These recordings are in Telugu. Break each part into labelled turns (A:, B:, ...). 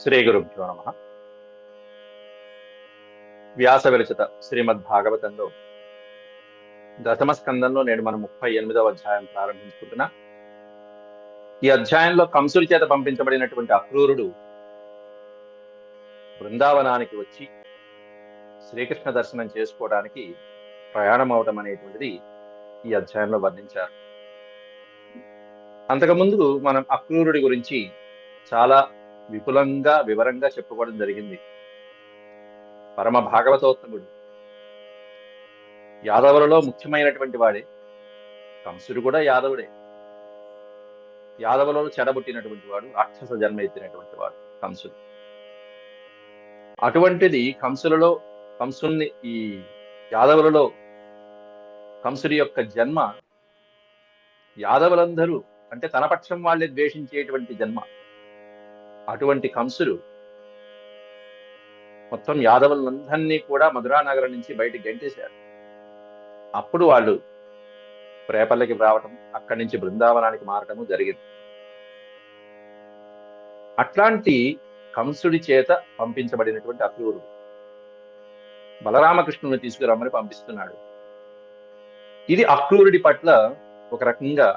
A: శ్రీ గురుభ్యో నమ. వ్యాస విరచిత శ్రీమద్భాగవతంలో దశమ స్కందంలో నేడు మనం 38వ అధ్యాయం ప్రారంభించుకుంటున్నా. ఈ అధ్యాయంలో కంసుడి చేత పంపించబడినటువంటి అక్రూరుడు బృందావనానికి వచ్చి శ్రీకృష్ణ దర్శనం చేసుకోవడానికి ప్రయాణం అవటం అనేటువంటిది ఈ అధ్యాయంలో వర్ణించారు. అంతకుముందు మనం అక్రూరుడి గురించి చాలా విపులంగా వివరంగా చెప్పుకోవడం జరిగింది. పరమ భాగవతోత్తముడు, యాదవులలో ముఖ్యమైనటువంటి వాడే. కంసుడు కూడా యాదవుడే. యాదవులలో చెడబుట్టినటువంటి వాడు, రాక్షస జన్మ ఎత్తినటువంటి వాడు కంసుడు. అటువంటిది కంసుల్ని ఈ యాదవులలో కంసుడి యొక్క జన్మ యాదవులందరూ అంటే తన పక్షం వాళ్ళే ద్వేషించేటువంటి జన్మ. అటువంటి కంసుడు మొత్తం యాదవులందరినీ కూడా మధురా నగరం నుంచి బయటికి గెంటేశారు. అప్పుడు వాళ్ళు రేపల్లకి రావటం, అక్కడి నుంచి బృందావనానికి మారటము జరిగింది. అట్లాంటి కంసుడి చేత పంపించబడినటువంటి అక్రూరుడు బలరామకృష్ణుని తీసుకురమ్మని పంపిస్తున్నాడు. ఇది అక్రూరుడి పట్ల ఒక రకంగా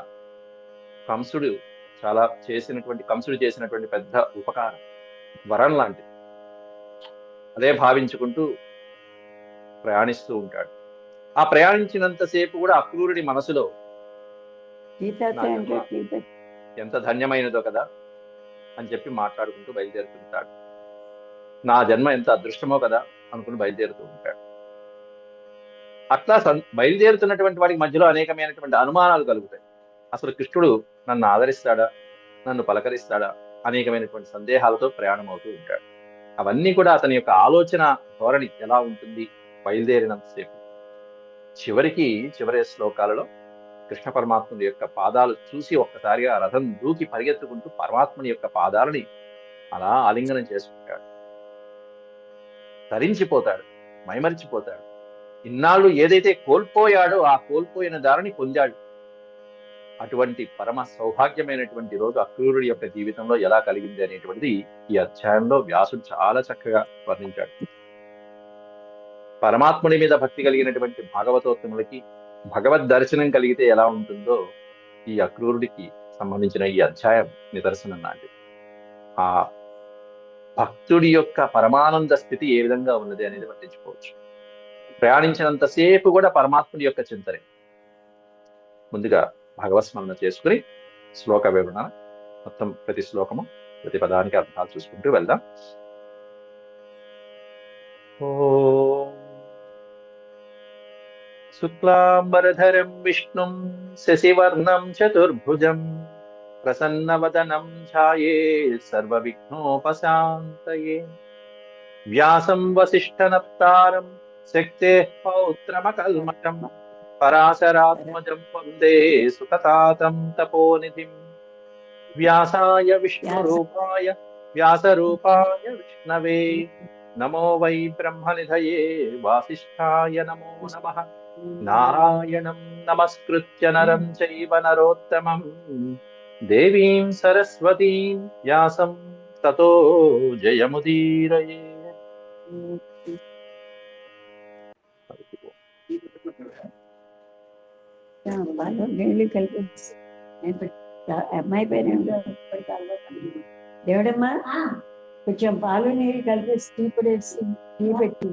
A: కంసుడు చేసినటువంటి పెద్ద ఉపకారం, వరం లాంటిది. అదే భావించుకుంటూ ప్రయాణిస్తూ ఉంటాడు. ఆ ప్రయాణించినంతసేపు కూడా అక్రూరుడి మనసులో ఎంత ధన్యమైనదో కదా అని చెప్పి మాట్లాడుకుంటూ బయలుదేరుతుంటాడు. నా జన్మ ఎంత అదృష్టమో కదా అనుకుని బయలుదేరుతూ ఉంటాడు. అట్లా బయలుదేరుతున్నటువంటి వాడికి మధ్యలో అనేకమైనటువంటి అనుమానాలు కలుగుతాయి. అసలు కృష్ణుడు నన్ను ఆదరిస్తాడా, నన్ను పలకరిస్తాడా, అనేకమైనటువంటి సందేహాలతో ప్రయాణం అవుతూ ఉంటాడు. అవన్నీ కూడా అతని యొక్క ఆలోచన ధోరణి ఎలా ఉంటుంది బయలుదేరినంతసేపు. చివరి శ్లోకాలలో కృష్ణ పరమాత్ముడి యొక్క పాదాలు చూసి ఒక్కసారిగా రథం దూకి పరిగెత్తుకుంటూ పరమాత్ముని యొక్క పాదాలని అలా ఆలింగనం చేసుకుంటాడు. తరించిపోతాడు, మైమరిచిపోతాడు. ఇన్నాళ్ళు ఏదైతే కోల్పోయాడో ఆ కోల్పోయిన దారిని పొందాడు. అటువంటి పరమ సౌభాగ్యమైనటువంటి రోజు అక్రూరుడి యొక్క జీవితంలో ఎలా కలిగింది అనేటువంటిది ఈ అధ్యాయంలో వ్యాసుడు చాలా చక్కగా వర్ణించాడు. పరమాత్ముడి మీద భక్తి కలిగినటువంటి భాగవతోత్తములకి భగవద్ దర్శనం కలిగితే ఎలా ఉంటుందో ఈ అక్రూరుడికి సంబంధించిన ఈ అధ్యాయం నిదర్శనం నాటి. ఆ భక్తుడి యొక్క పరమానంద స్థితి ఏ విధంగా ఉన్నది అనేది వర్ణించుకోవచ్చు. ప్రయాణించినంతసేపు కూడా పరమాత్ముడి యొక్క చింతనే. ముందుగా భగవత్స్మరణ చేసుకుని శ్లోక వివరణ, మొత్తం ప్రతి శ్లోకము ప్రతి పదానికి అర్థాలు చూసుకుంటూ వెళ్దాం. ఓం శుక్లాంబరధరం విష్ణుం శశివర్ణం చతుర్భుజం ప్రసన్నవదనం ఛాయేత్ సర్వవిఘ్నోపశాంతయే. వ్యాసం వసిష్ఠనప్తారం శక్తేః పౌత్రమకల్మషం పరాశరాత్మజం వందే సుతతాతం తపోనిధిం. వ్యాసాయ విష్ణురూపాయ వ్యాసరూపాయ విష్ణవే నమో వై బ్రహ్మనిధయే వాసిష్ఠాయ నమో నమః. నారాయణం నమస్కృత్య నరం చైవ నరోత్తమం దేవీం సరస్వతీం వ్యాసం తతో జయముదీరయే.
B: నీళ్ళు కలిపి అమ్మాయి పేరు దేవుడమ్మా కొంచెం పాలు నీళ్ళు కలిపేసి టీ పడేసి టీ పెట్టి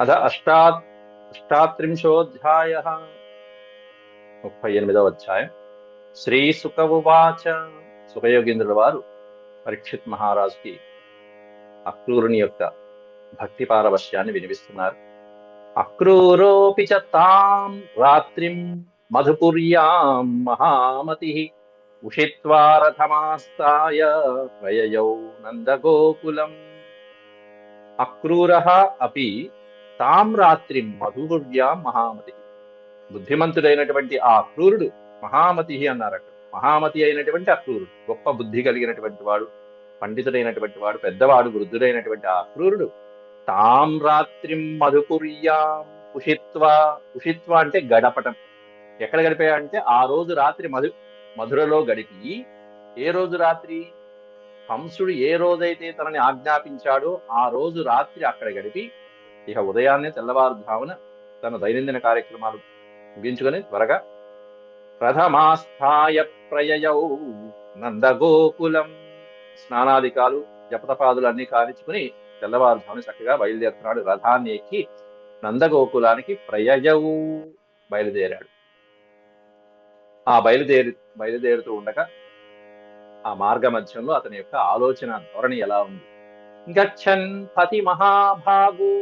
A: అథ అష్టాత్రింశోऽధ్యాయః 38వ అధ్యాయం. శ్రీ సుక ఉవాచ. సుఖయోగీంద్రుల వారు పరీక్షిత్ మహారాజుకి అక్రూరుని యొక్క భక్తి పారవశ్యాన్ని వినిపిస్తున్నారు. అక్రూరోపి చ తాం రాత్రిం మధుపుర్యాం మహామతిః ఉషిత్వా రథమాస్తాయ ప్రయయౌ నందగోకులం. అక్రూరః అపి తాం రాత్రి మధుగుర్యాం మహామతి. బుద్ధిమంతుడైనటువంటి ఆ క్రూరుడు మహామతి అన్నారు అక్కడ. మహామతి అయినటువంటి ఆ క్రూరుడు, గొప్ప బుద్ధి కలిగినటువంటి వాడు, పండితుడైనటువంటి వాడు, పెద్దవాడు, వృద్ధుడైనటువంటి ఆ క్రూరుడు తాం రాత్రిం మధుకుర్యాం ఉషిత్వా. ఉషిత్వ అంటే గడపటం. ఎక్కడ గడిపాయంటే ఆ రోజు రాత్రి మధురలో గడిపి, ఏ రోజు రాత్రి కంసుడు ఏ రోజైతే తనని ఆజ్ఞాపించాడో ఆ రోజు రాత్రి అక్కడ గడిపి, ఇక ఉదయాన్నే తెల్లవారుజామున తన దైనందిన కార్యక్రమాలు ముగించుకొని త్వరగా ప్రథమాస్థాయ ప్రయయౌ నందగోకులం. స్నానాధికాలు జపతపాదులు అన్ని కానించుకుని తెల్లవారుజామున చక్కగా బయలుదేరుతున్నాడు. రథాన్ని ఎక్కి నందగోకులానికి ప్రయయౌ బయలుదేరాడు. ఆ బయలుదేరుతూ ఉండగా ఆ మార్గ మధ్యంలో అతని యొక్క ఆలోచన ధోరణి ఎలా ఉంది? గచ్చన్ పతి మహాభాగు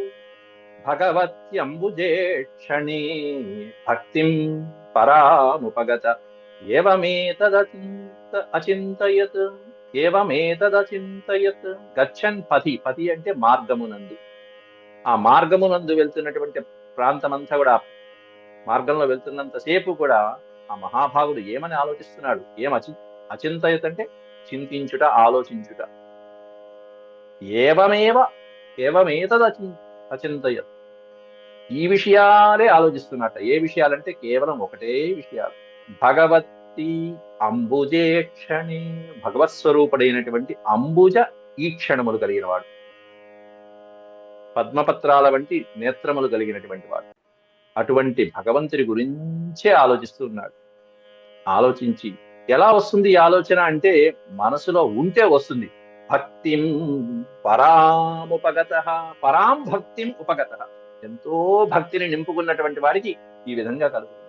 A: భగవత్యంబుజేక్షణే భక్తిం పరాముపగత అచింతయత్. గచ్చన్ పతి. పతి అంటే మార్గమునందు. ఆ మార్గమునందు వెళ్తున్నటువంటి ప్రాంతమంతా కూడా, మార్గంలో వెళ్తున్నంతసేపు కూడా ఆ మహాభాగుడు ఏమని ఆలోచిస్తున్నాడు? అచింతయత్ అంటే చింతించుట, ఆలోచించుట. అచింతయత్, ఈ విషయాలే ఆలోచిస్తున్నట్ట. ఏ విషయాలంటే కేవలం ఒకటే విషయాలు. భగవతి అంబుజేక్షణి, భగవత్ స్వరూపుడైనటువంటి అంబుజ ఈక్షణములు కలిగిన వాడు, పద్మపత్రాల వంటి నేత్రములు కలిగినటువంటి వాడు. అటువంటి భగవంతుడి గురించే ఆలోచిస్తున్నాడు. ఆలోచించి ఎలా వస్తుంది ఈ ఆలోచన అంటే, మనసులో ఉంటే వస్తుంది. భక్తిం పరాముపగత, పరాం భక్తిం ఉపగత. ఎంతో భక్తిని నింపుకున్నటువంటి వాడికి ఈ విధంగా కలుగుతుంది.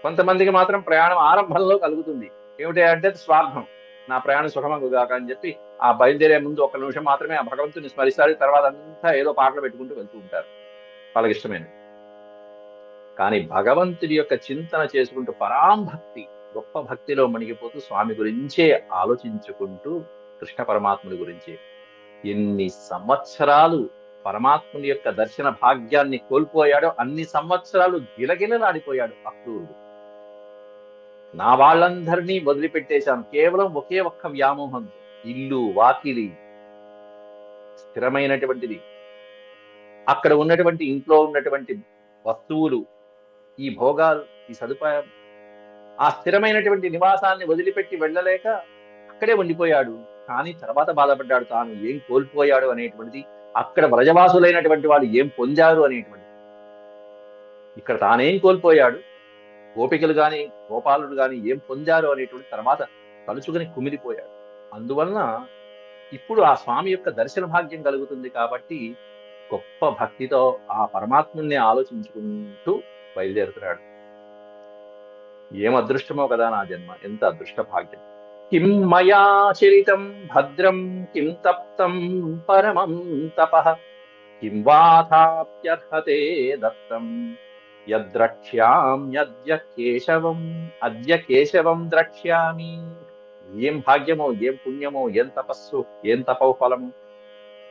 A: కొంతమందికి మాత్రం ప్రయాణం ఆరంభంలో కలుగుతుంది. ఏమిటి అంటే స్వార్థం. నా ప్రయాణం సుఖమగుగాక అని చెప్పి ఆ బయలుదేరే ముందు 1 నిమిషం మాత్రమే ఆ భగవంతుని స్మరిస్తారు. తర్వాత అంతా ఏదో పాటలు పెట్టుకుంటూ వెళ్తూ ఉంటారు వాళ్ళకి ఇష్టమైనది. కానీ భగవంతుడి యొక్క చింతన చేసుకుంటూ పరాం భక్తి, గొప్ప భక్తిలో మణిగిపోతూ స్వామి గురించే ఆలోచించుకుంటూ, కృష్ణ పరమాత్ముడి గురించి ఎన్ని సంవత్సరాలు పరమాత్ముని యొక్క దర్శన భాగ్యాన్ని కోల్పోయాడో అన్ని సంవత్సరాలు గిలగిలలాడిపోయాడు అక్రూరుడు. నా వాళ్ళందరినీ వదిలిపెట్టేశాను కేవలం ఒకే ఒక్క వ్యామోహం. ఇల్లు వాకిలి స్థిరమైనటువంటిది, అక్కడ ఉన్నటువంటి ఇంట్లో ఉన్నటువంటి వస్తువులు, ఈ భోగాలు, ఈ సదుపాయం, ఆ స్థిరమైనటువంటి నివాసాన్ని వదిలిపెట్టి వెళ్ళలేక అక్కడే ఉండిపోయాడు. కానీ తర్వాత బాధపడ్డాడు తాను ఏం కోల్పోయాడు అనేటువంటిది, అక్కడ వ్రజవాసులైనటువంటి వాళ్ళు ఏం పొందారు అనేటువంటిది. ఇక్కడ తానేం కోల్పోయాడు, గోపికలు గాని గోపాలుడు గాని ఏం పొందారు అనేటువంటి తర్వాత తలుచుకుని కుమిలిపోయాడు. అందువలన ఇప్పుడు ఆ స్వామి యొక్క దర్శన భాగ్యం కలుగుతుంది కాబట్టి గొప్ప భక్తితో ఆ పరమాత్ముని ఆలోచించుకుంటూ బయలుదేరుతున్నాడు. ఏం అదృష్టమో కదా నా జన్మ, ఎంత అదృష్ట భాగ్యం. కిం మయా చరితం భద్రం కిం తప్తం పరమం తపః కిం వాథాప్యర్హతే దత్తం యద్రక్ష్యామ్యద్య కేశవం అద్య కేశవం ద్రక్ష్యామి. ఏం భాగ్యమో, ఏం పుణ్యమో, ఏం తపస్సు, ఏం తపోఫలము.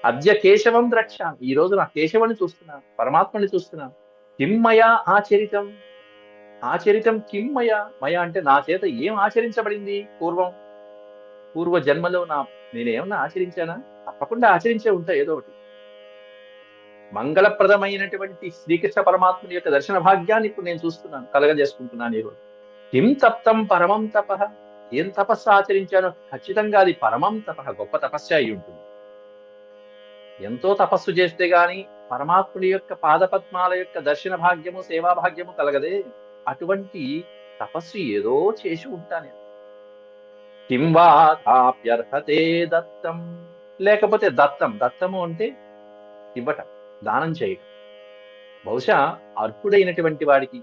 A: అద్య కేశవం ద్రక్ష్యామి, ఈ రోజు నా కేశవుని చూస్తున్నాను, పరమాత్మని చూస్తున్నాను. కిం మయా ఆచరితం, ఆచరితం కిం మయా. మయా అంటే నా చేత ఏం ఆచరించబడింది పూర్వ జన్మలో నేనేమన్నా ఆచరించానా? తప్పకుండా ఆచరించే ఉంటా ఏదో ఒకటి. మంగళప్రదమైనటువంటి శ్రీకృష్ణ పరమాత్ముని యొక్క దర్శన భాగ్యాన్ని ఇప్పుడు నేను చూస్తున్నాను, కలగజేసుకుంటున్నాను ఈరోజు. కిం తప్తం పరమం తపః, ఏం తపస్సు ఆచరించానో ఖచ్చితంగా అది పరమం తపః, గొప్ప తపస్సు అయి ఉంటుంది. ఎంతో తపస్సు చేస్తే గాని పరమాత్ముడి యొక్క పాదపద్మాల యొక్క దర్శన భాగ్యము, సేవా భాగ్యము కలగదే. అటువంటి తపస్సు ఏదో చేసి ఉంటా నేను. కిం వా తాప్యర్హతే దత్తం, లేకపోతే దత్తం, దత్తము అంటే ఇవ్వటం, దానం చేయటం. బహుశా అర్హుడైనటువంటి వాడికి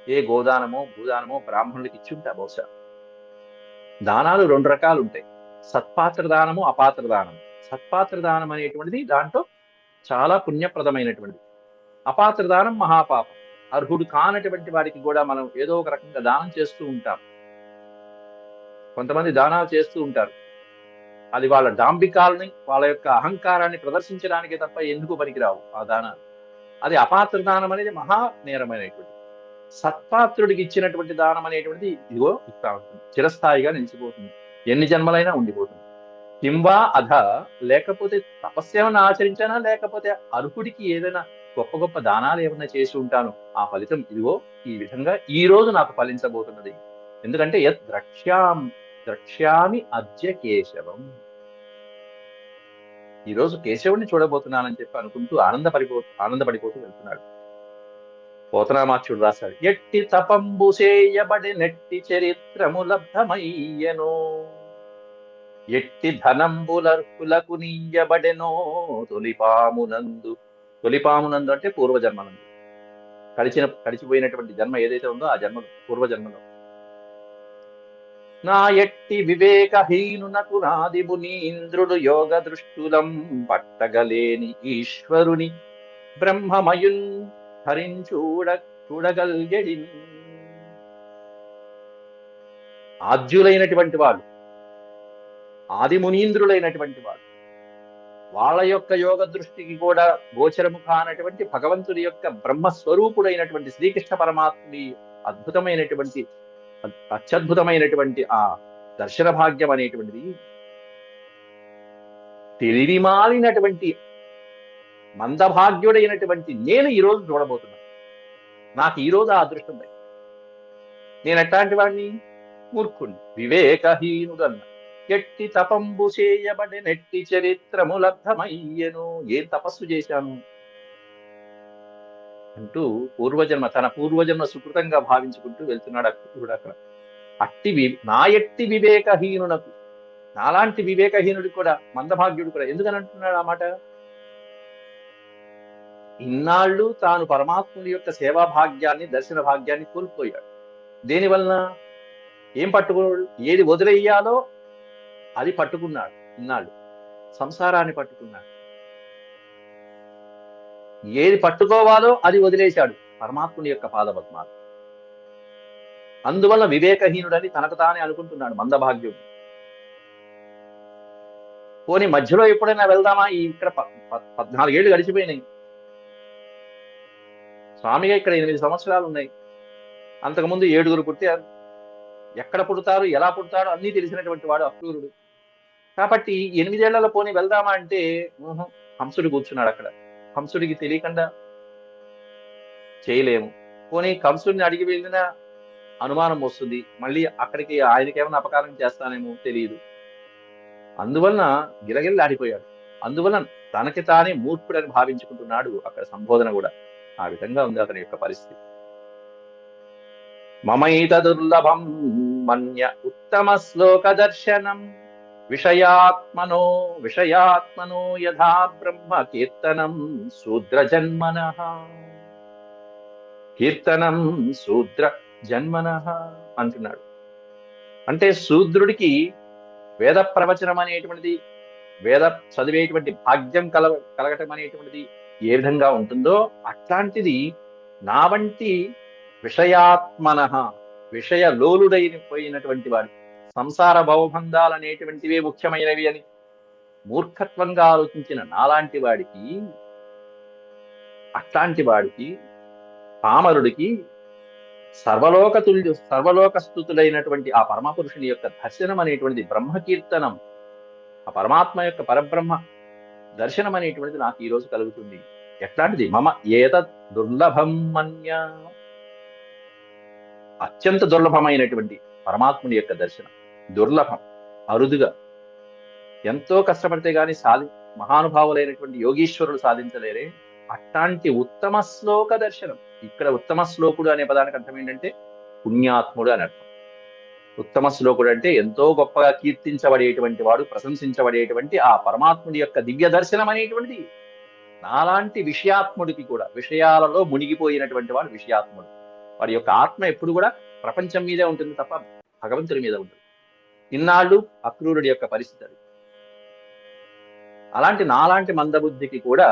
A: ఏ గోదానమో భూదానమో బ్రాహ్మణుడికి ఇచ్చుంటా బహుశా. దానాలు 2 రకాలు ఉంటాయి, సత్పాత్ర దానము, అపాత్ర దానం. సత్పాత్ర దానం అనేటువంటిది దాంట్లో చాలా పుణ్యప్రదమైనటువంటిది. అపాత్ర దానం మహాపాపం. అర్హుడు కానటువంటి వాడికి కూడా మనం ఏదో ఒక రకంగా దానం చేస్తూ ఉంటాం. కొంతమంది దానాలు చేస్తూ ఉంటారు, అది వాళ్ళ డాంబికాలని, వాళ్ళ యొక్క అహంకారాన్ని ప్రదర్శించడానికే తప్ప ఎందుకు పనికిరావు ఆ దానాలు. అది అపాత్ర దానం అనేది మహా నేరమైనటువంటి. సత్పాత్రుడికి ఇచ్చినటువంటి దానం అనేటువంటిది ఇదిగో ఇట్లా ఉంటుంది, చిరస్థాయిగా నిలిచిపోతుంది, ఎన్ని జన్మలైనా ఉండిపోతుంది. కింవా అధ, లేకపోతే తపస్సేమన్నా ఆచరించానా, లేకపోతే అర్హుడికి ఏదైనా గొప్ప గొప్ప దానాలు ఏమన్నా చేసి ఉంటాను, ఆ ఫలితం ఇదిగో ఈ విధంగా ఈ రోజు నాకు ఫలించబోతున్నది. ఎందుకంటే యత్ ద్రక్ష్యామి అద్య కేశవం, ఈ రోజు కేశవుడిని చూడబోతున్నానని చెప్పి అనుకుంటూ ఆనందపడిపోతూ వెళ్తున్నాడు. పోతనామాచ్యుడు రాశాడు, ఎట్టి తపంబు చేయబడి నెట్టి చరిత్రము లబ్ధమయ్యెనో, ఎట్టి ధనంబులర్కులకు నీయబడెనో తొలిపామునందు. తొలిపామునందు అంటే పూర్వజన్మనందు, గడిచిపోయినటువంటి జన్మ ఏదైతే ఉందో ఆ జన్మ పూర్వజన్మలో. నా ఎట్టి వివేకహీనునకు నాది మునీంద్రుడు యోగ దృష్టులం పట్టగలేని ఈశ్వరుని బ్రహ్మమయున్ చూడగలిగడి. ఆద్యులైనటువంటి వాడు, ఆది మునీంద్రులైనటువంటి వాడు, వాళ్ళ యొక్క యోగ దృష్టికి కూడా గోచరము కానటువంటి భగవంతుడి యొక్క బ్రహ్మస్వరూపుడైనటువంటి శ్రీకృష్ణ పరమాత్ముడి అద్భుతమైనటువంటి అత్యద్భుతమైనటువంటి ఆ దర్శన భాగ్యం అనేటువంటిది తెలివిమాలినటువంటి మందభాగ్యుడైనటువంటి నేను ఈరోజు చూడబోతున్నాను. నాకు ఈరోజు ఆ అదృష్టం ఉంది. నేను ఎట్లాంటి వాడిని? మూర్ఖుణ్ణి, వివేకహీనుడన్న. ఎట్టి తపంబు చేయబడి నెట్టి చరిత్రము లబ్ధమయ్యెను, ఏం తపస్సు చేశాను అంటూ తన పూర్వజన్మ సుకృతంగా భావించుకుంటూ వెళ్తున్నాడు అక్కడ. నా ఎట్టి వివేకహీనునకు, నాలాంటి వివేకహీనుడు కూడా, మందభాగ్యుడు కూడా. ఎందుకని అంటున్నాడు ఆ మాట? ఇన్నాళ్ళు తాను పరమాత్ముడి యొక్క సేవా భాగ్యాన్ని, దర్శన భాగ్యాన్ని కోల్పోయాడు. దేనివలన? ఏం పట్టుకున్నాడు? ఏది వదిలేయాలో అది పట్టుకున్నాడు. ఇన్నాళ్ళు సంసారాన్ని పట్టుకున్నాడు. ఏది పట్టుకోవాలో అది వదిలేశాడు, పరమాత్ముని యొక్క పాదపద్మాలు. అందువల్ల వివేకహీనుడని తనకు తానే అనుకుంటున్నాడు, మందభాగ్యుడు. పోనీ మధ్యలో ఎప్పుడైనా వెళ్దామా? ఇక్కడ 14 ఏళ్ళు గడిచిపోయినాయి. స్వామిగా ఇక్కడ 8 సంవత్సరాలు ఉన్నాయి. అంతకుముందు 7 పుట్టారు. ఎక్కడ పుడతారు, ఎలా పుడతారు అన్నీ తెలిసినటువంటి వాడు అక్రూరుడు. కాబట్టి 8 ఏళ్లలో పోనీ వెళ్దామా అంటే హంసుడు కూర్చున్నాడు అక్కడ. హంసుడికి తెలియకుండా చేయలేము. పోనీ కంసుడిని అడిగి వెళ్ళినా అనుమానం వస్తుంది, మళ్ళీ అక్కడికి ఆయనకేమైనా అపకారం చేస్తానేమో తెలియదు. అందువలన గిలగిల్లాడిపోయాడు. అందువలన తనకి తానే మూర్ఖుడని భావించుకుంటున్నాడు. అక్కడ సంబోధన కూడా ఆ విధంగా ఉంది అతని యొక్క పరిస్థితి. మమైత దుర్లభం మన్య ఉత్తమ శ్లోక దర్శనం విషయాత్మనో యథా బ్రహ్మ కీర్తనం శూద్ర జన్మనః అంటున్నాడు. అంటే శూద్రుడికి వేద ప్రవచనం అనేటువంటిది, వేద చదివేటువంటి భాగ్యం కలగటం అనేటువంటిది ఏ విధంగా ఉంటుందో అట్లాంటిది నా వంటి విషయాత్మనః, విషయలోలుడైపోయినటువంటి వాడి, సంసార భవబంధాలు అనేటువంటివే ముఖ్యమైనవి అని మూర్ఖత్వంగా ఆలోచించిన నాలాంటి వాడికి, అట్లాంటి వాడికి, పామరుడికి సర్వలోకస్తుతులైనటువంటి ఆ పరమపురుషుని యొక్క దర్శనం అనేటువంటిది, బ్రహ్మకీర్తనం, ఆ పరమాత్మ యొక్క పరబ్రహ్మ దర్శనం అనేటువంటిది నాకు ఈ రోజు కలుగుతుంది. ఎట్లాంటిది? మమ ఏతద్ దుర్లభం మన్య, అత్యంత దుర్లభమైనటువంటి పరమాత్ముని యొక్క దర్శనం. దుర్లభం, అరుదుగా, ఎంతో కష్టపడితే గాని మహానుభావులైనటువంటి యోగీశ్వరులు సాధించలేరే అట్లాంటి ఉత్తమ శ్లోక దర్శనం. ఇక్కడ ఉత్తమ శ్లోకుడు అనే పదానికి అర్థం ఏంటంటే పుణ్యాత్ముడు అని అర్థం. ఉత్తమ శ్లోకుడు అంటే ఎంతో గొప్పగా కీర్తించబడేటువంటి వాడు, ప్రశంసించబడేటువంటి ఆ పరమాత్ముడి యొక్క దివ్య దర్శనం అనేటువంటిది నాలాంటి విషయాత్ముడికి కూడా, విషయాలలో మునిగిపోయినటువంటి వాడు విషయాత్ముడు. వాడి యొక్క ఆత్మ ఎప్పుడు కూడా ప్రపంచం మీదే ఉంటుంది తప్ప భగవంతుడి మీద ఉంటుంది. ఇన్నాళ్ళు అక్రూరుడి యొక్క పరిస్థితి అది. అలాంటి నాలాంటి మందబుద్ధికి కూడా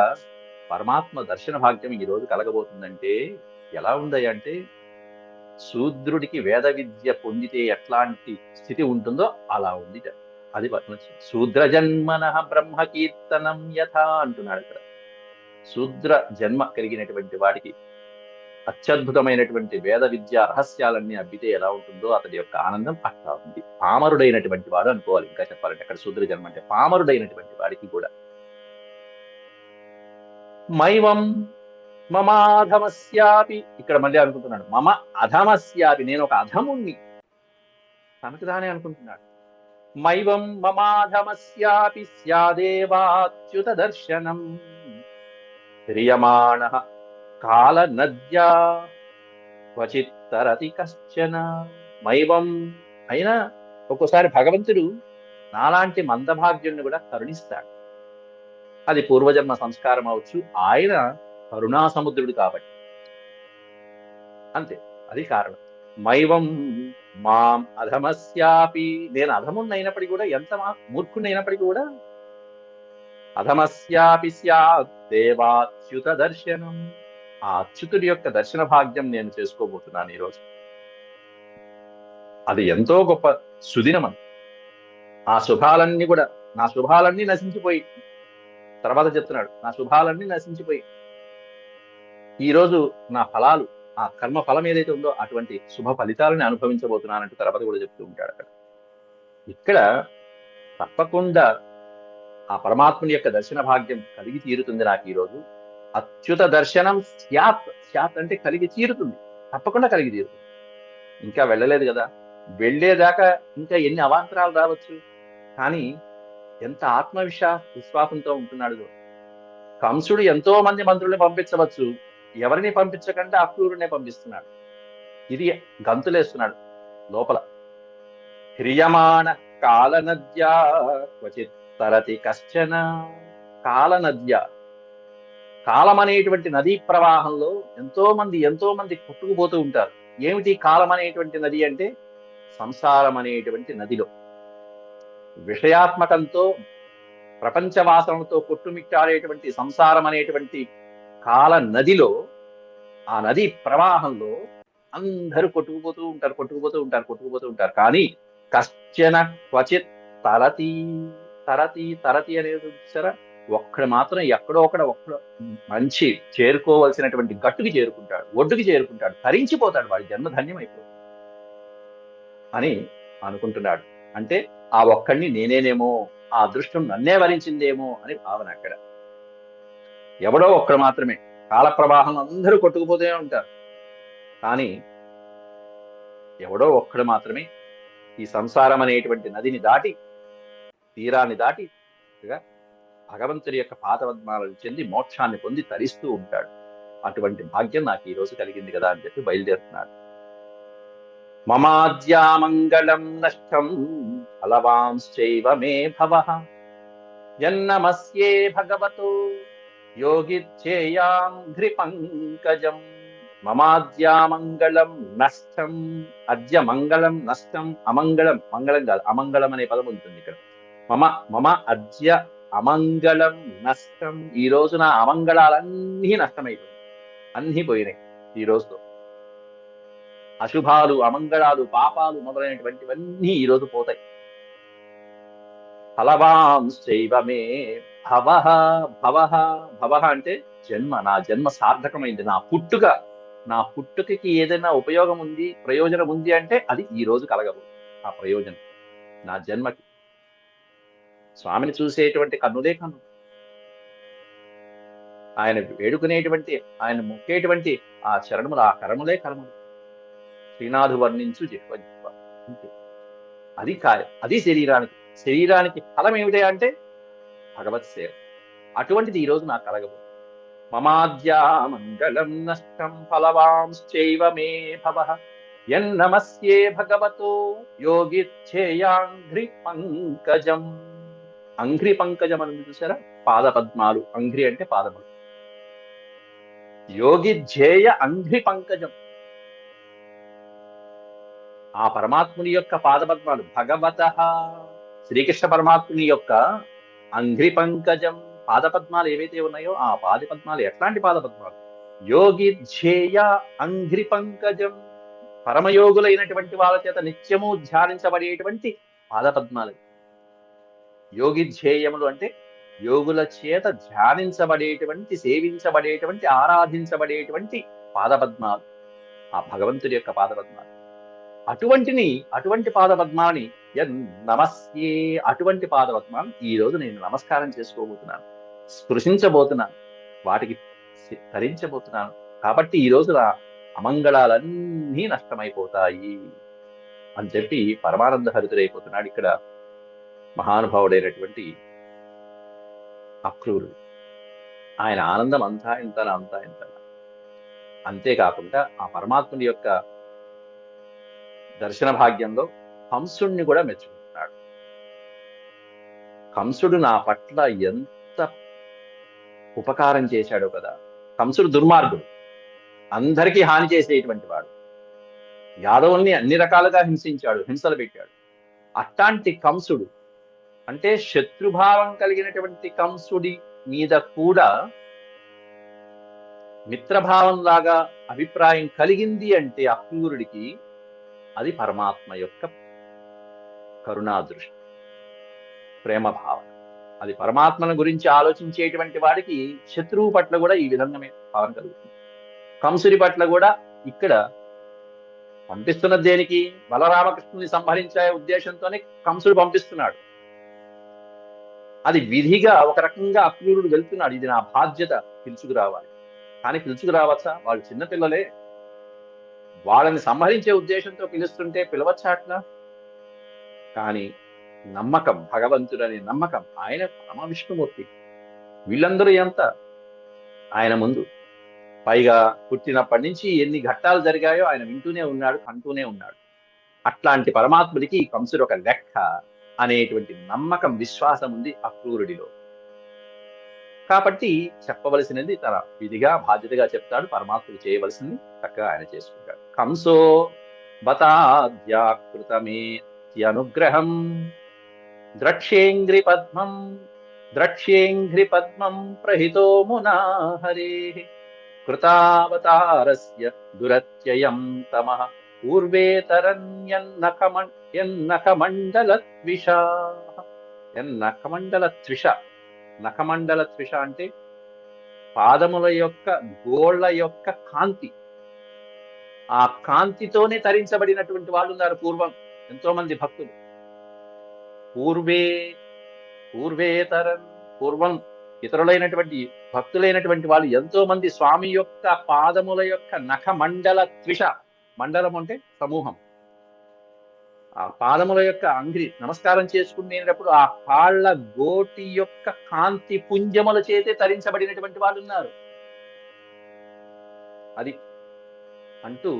A: పరమాత్మ దర్శన భాగ్యం ఈ రోజు కలగబోతుందంటే ఎలా ఉందయ్య అంటే, శూద్రుడికి వేద విద్య పొందితే ఎట్లాంటి స్థితి ఉంటుందో అలా ఉంది. అది శూద్ర జన్మన బ్రహ్మ కీర్తనం యథా అంటున్నాడు ఇక్కడ. శూద్ర జన్మ కలిగినటువంటి వాడికి అత్యద్భుతమైనటువంటి వేద విద్యా రహస్యాలన్నీ అబ్బితే ఎలా ఉంటుందో అతడి యొక్క ఆనందం అట్లా ఉంది. పామరుడైనటువంటి వాడు అనుకోవాలి, ఇంకా చెప్పాలంటే అక్కడ శూద్ర జన్మ అంటే పామరుడైనటువంటి వాడికి కూడా. మైవం మమాధమస్యాపి, ఇక్కడ మళ్ళీ అనుకుంటున్నాడు మమ అధమస్యాపి, నేను ఒక అధముణ్ణి తనకు తానే అనుకుంటున్నాడు. మైవం మమాధమస్యాపి స్యాదేవాచ్యుత దర్శనం హ్రియమాణః కాల నద్యా క్వచిత్ తరతి కశ్చన. మైవం, అయినా ఒక్కోసారి భగవంతుడు నాలాంటి మందభాగ్యుణ్ణి కూడా కరుణిస్తాడు. అది పూర్వజన్మ సంస్కారం అవచ్చు, ఆయన కరుణా సముద్రుడు కాబట్టి అంతే, అది కారణం. మైవం మాం అధమస్యాపి, నేను అధమున్నైనప్పటికీ కూడా, ఎంత మూర్ఖున్నైనప్పటికీ కూడా, అధమస్యాపి స్యాత్ దేవాచ్యుత దర్శనం, ఆ అచ్యుతుడి యొక్క దర్శన భాగ్యం నేను చేసుకోబోతున్నాను ఈరోజు. అది ఎంతో గొప్ప సుదినం. ఆ శుభాలన్నీ కూడా, నా శుభాలన్నీ నశించిపోయి, తర్వాత చెప్తున్నాడు నా శుభాలన్నీ నశించిపోయి ఈరోజు నా ఫలాలు, ఆ కర్మ ఫలం ఏదైతే ఉందో అటువంటి శుభ ఫలితాలని అనుభవించబోతున్నానంటూ తర్వాత కూడా చెప్తూ ఉంటాడు అక్కడ. ఇక్కడ తప్పకుండా ఆ పరమాత్ముని యొక్క దర్శన భాగ్యం కలిగి తీరుతుంది నాకు ఈరోజు. అచ్యుత దర్శనం స్యాత్, స్యాత్ అంటే కలిగి తీరుతుంది, తప్పకుండా కలిగి తీరుతుంది. ఇంకా వెళ్ళలేదు కదా, వెళ్ళేదాకా ఇంకా ఎన్ని అవాంతరాలు రావచ్చు, కానీ ఎంత విశ్వాసంతో ఉంటున్నాడు. కంసుడు ఎంతో మంది మంత్రుల్ని పంపించవచ్చు, ఎవరిని పంపించకుండా అక్రూరునే పంపిస్తున్నాడు. ఇది గంతులేస్తున్నాడు లోపల. హ్రియమాణ కాలనద్యా క్వచిత్ తరతి కశ్చన. కాలనద్య, కాలం అనేటువంటి నదీ ప్రవాహంలో ఎంతో మంది కొట్టుకుపోతూ ఉంటారు. ఏమిటి కాలం అనేటువంటి నది అంటే, సంసారం అనేటువంటి నదిలో విషయాత్మకంతో ప్రపంచ వాసనలతో కొట్టుమిట్టాడేటువంటి సంసారం అనేటువంటి కాల నదిలో, ఆ నది ప్రవాహంలో అందరూ కొట్టుకుపోతూ ఉంటారు. కానీ కశ్చన క్వచిత్ తరతి, తరతి అనేది చూసారా, ఒక్కడు మాత్రం ఎక్కడో ఒక్కడ మంచి చేరుకోవలసినటువంటి గట్టుకి చేరుకుంటాడు, ఒడ్డుకి చేరుకుంటాడు, తరించిపోతాడు, వాడి జన్మ ధన్యమైపోతాడు అని అనుకుంటున్నాడు. అంటే ఆ ఒక్కడిని నేనేనేమో, ఆ అదృష్టం నన్నే వరించిందేమో అని భావన అక్కడ. ఎవడో ఒక్కడు మాత్రమే, కాల ప్రవాహంలో అందరూ కొట్టుకుపోతూనే ఉంటారు, కానీ ఎవడో ఒక్కడు మాత్రమే ఈ సంసారం అనేటువంటి నదిని దాటి, తీరాన్ని దాటి భగవంతుడి యొక్క పాదపద్మాలను చెంది మోక్షాన్ని పొంది తరిస్తూ ఉంటాడు. అటువంటి భాగ్యం నాకు ఈ రోజు కలిగింది కదా అని చెప్పి బయలుదేరుతున్నాడు. మమాద్యామంగళం నష్టం ఫలవాంశ్చైవ మే భవః యన్నమస్యే భగవతో యోగిచ్ఛేయాంఘ్రి పంకజం. మమాద్యామంగళం నష్టం, అద్య మంగళం నష్టం, అమంగళం, మంగళం కాదు అమంగళం అనే పదం ఉంటుంది ఇక్కడ. మమ అద్య అమంగళం నష్టం, ఈ రోజు నా అమంగళాలన్నీ నష్టమైపోయాయి, అన్నీ పోయినాయి ఈ రోజుతో. అశుభాలు, అమంగళాలు, పాపాలు మొదలైనటువంటివన్నీ ఈరోజు పోతాయి. ఫలవాంశ్చైవ మే భవః, భవః అంటే జన్మ, నా జన్మ సార్థకమైంది, నా పుట్టుకకి ఏదైనా ఉపయోగం ఉంది, ప్రయోజనం ఉంది అంటే అది ఈ రోజు కలగబోతుంది. ఆ ప్రయోజనం నా జన్మకి. స్వామిని చూసేటువంటి కన్నులే కన్ను, ఆయన వేడుకునేటువంటి, ఆయన మొక్కేటువంటి ఆ చరణములు, ఆ కరములే కరములు. శ్రీనాథు వర్ణించు జిహ్వ జిహ్వ, అది కాయం, అది శరీరానికి ఫలం ఏమిటి అంటే భగవత్ సేవ. అటువంటిది ఈరోజు నాకు కలగబోతుంది. మమాద్యా మంగళం నష్టం ఫలవాంశ్చైవ మే భవః యన్నమస్యే భగవతో యోగిచ్ఛేయాంఘ్రి పంకజం. అంఘ్రి పంకజం అని చూసారా, పాదపద్మాలు. అంఘ్రి అంటే పాదములు. యోగిధ్యేయ అంఘ్రి పంకజం, ఆ పరమాత్ముని యొక్క పాదపద్మాలు. భగవతః, శ్రీకృష్ణ పరమాత్ముని యొక్క అంఘ్రి పంకజం, పాదపద్మాలు ఏవైతే ఉన్నాయో ఆ పాదపద్మాలు ఎట్లాంటి పాదపద్మాలు? యోగిధ్యేయ అంఘ్రి పంకజం, పరమయోగులైనటువంటి వాళ్ళ చేత నిత్యము ధ్యానించబడేటువంటి పాదపద్మాలు. యోగిధ్యేయములు అంటే యోగుల చేత ధ్యానించబడేటువంటి, సేవించబడేటువంటి, ఆరాధించబడేటువంటి పాదపద్మాలు ఆ భగవంతుడి యొక్క పాదపద్మాలు. అటువంటి పాదపద్మాలని నమస్యే, అటువంటి పాదపద్మాలు ఈ రోజు నేను నమస్కారం చేసుకోబోతున్నాను, స్పృశించబోతున్నాను, వాటికి ధరించబోతున్నాను. కాబట్టి ఈ రోజు నా అమంగళాలన్నీ నష్టమైపోతాయి అని చెప్పి పరమానంద హరితుడైపోతున్నాడు ఇక్కడ మహానుభావుడైనటువంటి అక్రూరుడు. ఆయన ఆనందం అంతా ఇంత. అంతేకాకుండా ఆ పరమాత్ముడి యొక్క దర్శన భాగ్యంలో కంసుడిని కూడా మెచ్చుకుంటున్నాడు. కంసుడు నా పట్ల ఎంత ఉపకారం చేశాడో కదా. కంసుడు దుర్మార్గుడు, అందరికీ హాని చేసేటువంటి వాడు, యాదవుల్ని అన్ని రకాలుగా హింసించాడు, హింసలు పెట్టాడు. అట్లాంటి కంసుడు అంటే శత్రుభావం కలిగినటువంటి కంసుడి మీద కూడా మిత్రభావం లాగా అభిప్రాయం కలిగింది అంటే అక్రూరుడికి అది పరమాత్మ యొక్క కరుణాదృష్టి, ప్రేమ భావన. అది పరమాత్మను గురించి ఆలోచించేటువంటి వాడికి శత్రువు పట్ల కూడా ఈ విధంగా భావన కలుగుతుంది. కంసుడి పట్ల కూడా ఇక్కడ పంపిస్తున్న దేనికి, బలరామకృష్ణుని సంహరించే ఉద్దేశంతోనే కంసుడు పంపిస్తున్నాడు. అది విధిగా ఒక రకంగా అక్రూరుడు వెళ్తున్నాడు, ఇది నా బాధ్యత, పిలుచుకురావాలి. కానీ పిలుచుకురావచ్చా? వాళ్ళు చిన్నపిల్లలే, వాళ్ళని సంహరించే ఉద్దేశంతో పిలుస్తుంటే పిలవచ్చా అట్లా? కానీ నమ్మకం, భగవంతుడనే నమ్మకం, ఆయన పరమ విష్ణుమూర్తి, వీళ్ళందరూ ఎంత ఆయన ముందు. పైగా పుట్టినప్పటి నుంచి ఎన్ని ఘట్టాలు జరిగాయో ఆయన వింటూనే ఉన్నాడు, కంటూనే ఉన్నాడు. అట్లాంటి పరమాత్ముడికి కంసుడు ఒక లెక్క అనేటువంటి నమ్మకం, విశ్వాసం ఉంది అక్రూరుడిలో. కాబట్టి చెప్పవలసినది తన విధిగా, బాధ్యతగా చెప్తాడు. పరమాత్ముడు చేయవలసింది చక్కగా ఆయన చేసుకుంటాడు. కంసో బతాద్యాకృతమే అనుగ్రహం ద్రక్ష్యేంఘ్రి పద్మం ప్రహితో మునా హరే కృతావతారస్య దురత్యయం తమః నఖమండల త్విష అంటే పాదముల యొక్క గోళ్ల యొక్క కాంతి, ఆ కాంతితోనే తరించబడినటువంటి వాళ్ళు ఉన్నారు పూర్వం ఎంతో మంది భక్తులు. పూర్వం ఇతరులైనటువంటి భక్తులైనటువంటి వాళ్ళు ఎంతో మంది స్వామి యొక్క పాదముల యొక్క నఖమండల త్విష, మండలం అంటే సమూహం, ఆ పాదముల యొక్క అంగ్రి నమస్కారం చేసుకునేటప్పుడు ఆ కాళ్ళ గోటి యొక్క కాంతి పుంజముల చేతే తరించబడినటువంటి వాళ్ళు ఉన్నారు. అది అంటూ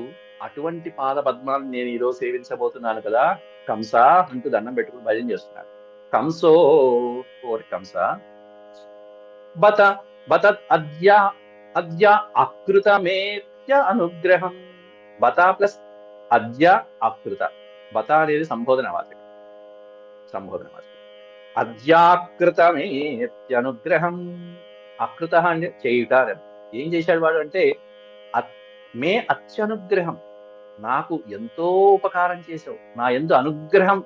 A: అటువంటి పాద పద్మాలను నేను ఈరోజు సేవించబోతున్నాను కదా కంస అంటూ దండం పెట్టుకుని భజన చేస్తున్నాడు. కంసో ఓర్ కంస బత బత అద్య అకృతమేత్య అనుగ్రహం. బత ప్లస్ అద్య అకృత, బత అనేది సంబోధన వాచకం. అద్యాకృతమేత్యనుగ్రహం, అకృత అంటే చేయుట. ఏం చేశాడు వాడు అంటే మే అత్యనుగ్రహం, నాకు ఎంతో ఉపకారం చేసావు, నా యందు అనుగ్రహం,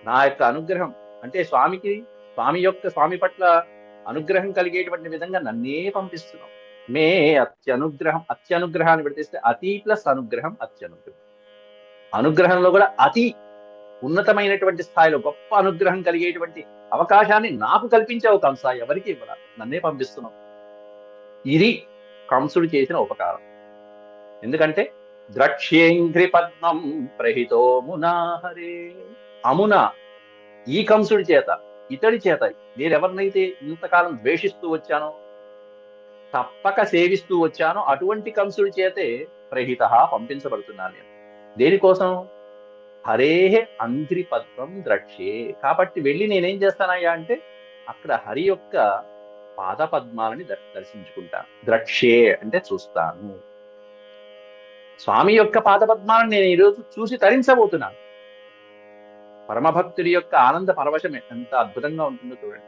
A: నా యొక్క అనుగ్రహం అంటే స్వామి పట్ల అనుగ్రహం కలిగేటువంటి విధంగా నన్నే పంపిస్తున్నావు. మే అత్యనుగ్రహాన్ని విడతీస్తే అతి ప్లస్ అనుగ్రహం, అత్యనుగ్రహం. అనుగ్రహంలో కూడా అతి ఉన్నతమైనటువంటి స్థాయిలో గొప్ప అనుగ్రహం కలిగేటువంటి అవకాశాన్ని నాకు కల్పించావు కంస, ఎవరికి ఇవ్వాల, నన్నే పంపిస్తున్నావు. ఇది కంసుడు చేసిన ఉపకారం. ఎందుకంటే ద్రక్ష్యేంఘ్రి పద్మం ప్రహితో మునా హరే, అమున ఈ కంసుడి చేత, ఇతడి చేత నేనెవరినైతే ఇంతకాలం ద్వేషిస్తూ వచ్చానో, తప్పక సేవిస్తూ వచ్చానో అటువంటి కంసుడి చేతే ప్రహిత పంపించబడుతున్నాను నేను. దేనికోసం? హరేహే అంఘ్రి పద్మం ద్రక్ష్యే. కాబట్టి వెళ్ళి నేనేం చేస్తానయ్యా అంటే అక్కడ హరి యొక్క పాద పద్మాలని దర్శించుకుంటాను. ద్రక్ష్యే అంటే చూస్తాను. స్వామి యొక్క పాద పద్మాలను నేను ఈరోజు చూసి తరించబోతున్నాను. పరమభక్తుడి యొక్క ఆనంద పరవశం ఎంత అద్భుతంగా ఉంటుందో చూడండి.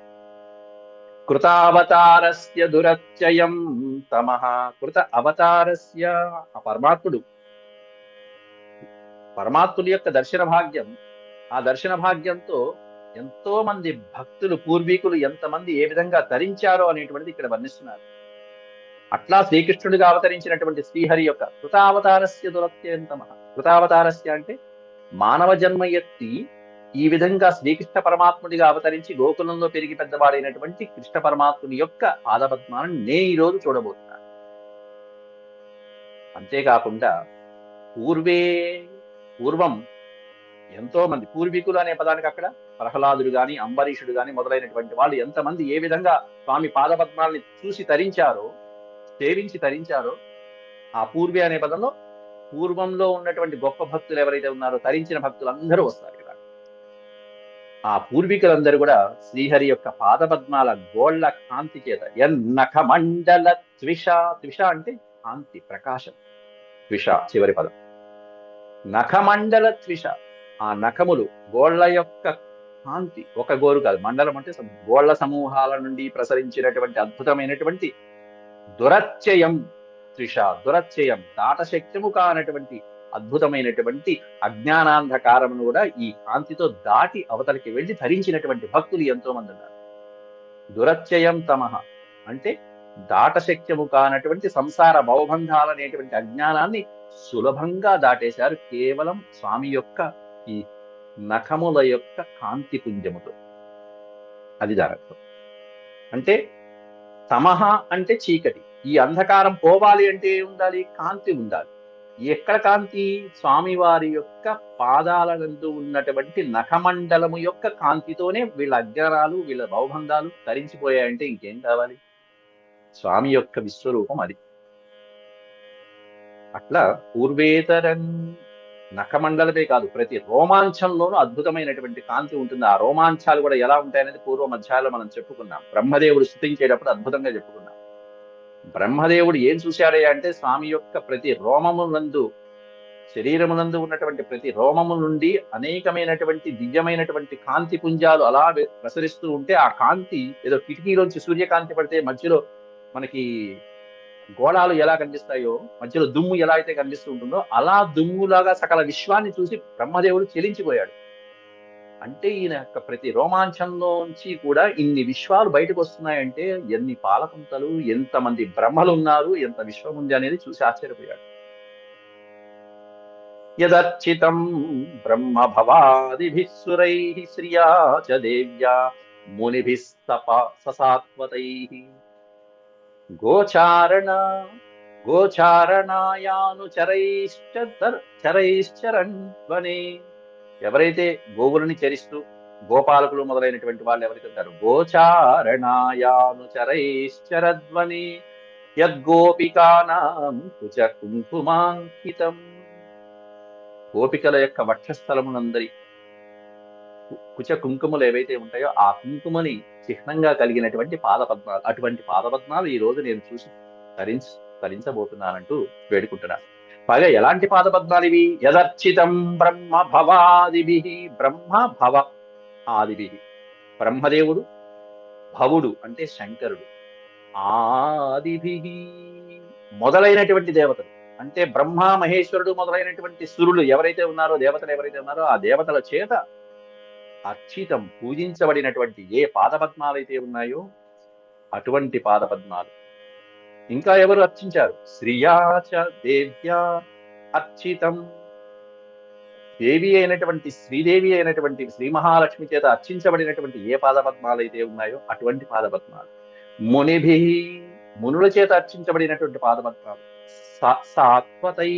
A: కృతావతారస్య దురత్యయం తమః. కృత అవతారస్య, ఆ పరమాత్ముడి యొక్క దర్శన భాగ్యం, ఆ దర్శన భాగ్యంతో ఎంతో మంది భక్తులు పూర్వీకులు ఎంతమంది ఏ విధంగా ధరించారో అనేటువంటిది ఇక్కడ వర్ణిస్తున్నారు. అట్లా శ్రీకృష్ణుడిగా అవతరించినటువంటి శ్రీహరి యొక్క కృతావతారస్య దురత్యంతమ. కృతావతారస్య అంటే మానవ జన్మ ఎత్తి ఈ విధంగా శ్రీకృష్ణ పరమాత్ముడిగా అవతరించి గోకులంలో పెరిగి పెద్దవాడైనటువంటి కృష్ణ పరమాత్ముడి యొక్క పాదపద్మాలను నేను ఈ రోజు చూడబోతున్నాను. అంతేకాకుండా పూర్వం ఎంతో మంది పూర్వీకులు అనే పదానికి అక్కడ ప్రహ్లాదుడు గాని అంబరీషుడు గాని మొదలైనటువంటి వాళ్ళు ఎంతమంది ఏ విధంగా స్వామి పాదపద్మాలని చూసి తరించారో, సేవించి తరించారో, ఆ పూర్వే అనే పదంలో పూర్వంలో ఉన్నటువంటి గొప్ప భక్తులు ఎవరైతే ఉన్నారో తరించిన భక్తులందరూ వస్తారు కదా. ఆ పూర్వీకులందరూ కూడా శ్రీహరి యొక్క పాదపద్మాల గోళ్ల కాంతి చేత నఖమండల త్విష. త్విష అంటే కాంతి, ప్రకాశం. త్విష చివరి పదం. నఖమండల త్విష, ఆ నఖములు గోళ్ల యొక్క కాంతి, ఒక గోరు కాదు, మండలం అంటే గోళ్ల సమూహాల నుండి ప్రసరించినటువంటి అద్భుతమైనటువంటి దురత్యయం. త్రిష దురత్యయం, దాటశక్యము కానటువంటి అద్భుతమైనటువంటి అజ్ఞానాంధకారమును కూడా ఈ కాంతితో దాటి అవతలికి వెళ్లి ధరించినటువంటి భక్తులు ఎంతో మంది ఉన్నారు. దురత్యయం తమః అంటే దాటశక్యము కానటువంటి సంసార భవబంధాలనేటువంటి అజ్ఞానాన్ని సులభంగా దాటేశారు కేవలం స్వామి యొక్క ఈ నఖముల యొక్క కాంతి పుంజముతో. అది దారత్వం అంటే. తమహ అంటే చీకటి. ఈ అంధకారం పోవాలి అంటే ఉండాలి, కాంతి ఉండాలి. ఎక్కడ కాంతి? స్వామివారి యొక్క పాదాల నందు ఉన్నటువంటి నఖమండలము యొక్క కాంతితోనే వీళ్ళ అజ్ఞానాలు, వీళ్ళ భవబంధాలు తరించిపోయాయంటే ఇంకేం కావాలి? స్వామి యొక్క విశ్వరూపం అది. అట్లా పూర్వేతరం నఖమండలమే కాదు, ప్రతి రోమాంచంలోనూ అద్భుతమైనటువంటి కాంతి ఉంటుంది. ఆ రోమాంచాలు కూడా ఎలా ఉంటాయనేది పూర్వ అధ్యాయంలో మనం చెప్పుకున్నాం. బ్రహ్మదేవుడు స్తుతించేటప్పుడు అద్భుతంగా చెప్పుకున్నాం. బ్రహ్మదేవుడు ఏం చూశాడే అంటే స్వామి యొక్క ప్రతి రోమమునందు, శరీరమునందు ఉన్నటువంటి ప్రతి రోమము నుండి అనేకమైనటువంటి దివ్యమైనటువంటి కాంతి పుంజాలు అలా ప్రసరిస్తూ ఉంటే, ఆ కాంతి ఏదో కిటికీలోంచి సూర్యకాంతి పడితే మధ్యలో మనకి గోళాలు ఎలా కనిపిస్తాయో, మధ్యలో దుమ్ము ఎలా అయితే కనిపిస్తూ ఉంటుందో అలా దుమ్ములాగా సకల విశ్వాన్ని చూసి బ్రహ్మదేవుడు చెలించిపోయాడు. అంటే ఈయన యొక్క ప్రతి రోమాంచంలోంచి కూడా ఇన్ని విశ్వాలు బయటకు వస్తున్నాయంటే ఎన్ని పాలకుంతలు, ఎంతమంది బ్రహ్మలు ఉన్నారు, ఎంత విశ్వం ఉంది అనేది చూసి ఆశ్చర్యపోయాడు. యదర్చితం బ్రహ్మ భవాదిభిః సురైః శ్రియా చ దేవ్యా మునిభిః ససాత్వతైః గోచారణాయానుచరైశ్చరన్ వనే. ఎవరైతే గోవులని చరిస్తూ గోపాలకులు మొదలైనటువంటి వాళ్ళు ఎవరైతే ఉంటారు, గోచారణాయానుచరైశ్చరద్వనే యద్గోపికానాం కుచ కుంకుమాంకితం. గోపికల యొక్క వక్షస్థలమునందరి కుచ కుంకుమలు ఏవైతే ఉంటాయో ఆ కుంకుమని చిహ్నంగా కలిగినటువంటి పాదపద్మాలు, అటువంటి పాదపద్మాలు ఈ రోజు నేను చూసి తరించబోతున్నానంటూ వేడుకుంటున్నాను. పైగా ఎలాంటి పాదపద్మాలు ఇవి? యదర్చితం బ్రహ్మ భవాదిభిః. బ్రహ్మ భవ ఆదిభిః, బ్రహ్మదేవుడు, భవుడు అంటే శంకరుడు, ఆదిభిః మొదలైనటువంటి దేవతలు అంటే బ్రహ్మ మహేశ్వరుడు మొదలైనటువంటి సురులు ఎవరైతే ఉన్నారో, దేవతలు ఎవరైతే ఉన్నారో ఆ దేవతల చేత అర్చితం పూజించబడినటువంటి ఏ పాదపద్మాలు అయితే ఉన్నాయో అటువంటి పాదపద్మాలు. ఇంకా ఎవరు అర్చించారు? శ్రీయాచ దేవ్యా అర్చితం. దేవి అయినటువంటి శ్రీదేవి అయినటువంటి శ్రీ మహాలక్ష్మి చేత అర్చించబడినటువంటి ఏ పాదపద్మాలు అయితే ఉన్నాయో అటువంటి పాదపద్మాలు. మునిభి మునుల చేత అర్చించబడినటువంటి పాదపద్మాలు. సాత్వతై.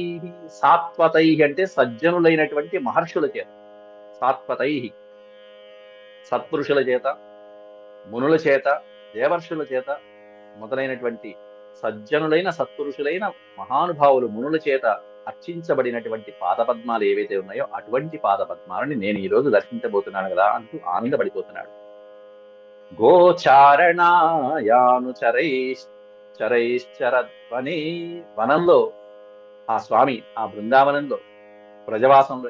A: సాత్వతై అంటే సజ్జనులైనటువంటి మహర్షుల చేత. సాత్వతై సత్పురుషుల చేత, మునుల చేత, దేవర్షుల చేత మొదలైనటువంటి సజ్జనులైన సత్పురుషులైన మహానుభావులు మునుల చేత అర్చించబడినటువంటి పాదపద్మాలు ఏవైతే ఉన్నాయో అటువంటి పాదపద్మాలని నేను ఈ రోజు దర్శించబోతున్నాను కదా అంటూ ఆనందపడిపోతున్నాడు. గోచారణాయానుచరైశ్చరద్వనే. వనంలో ఆ స్వామి ఆ బృందావనంలో ప్రజవాసంలో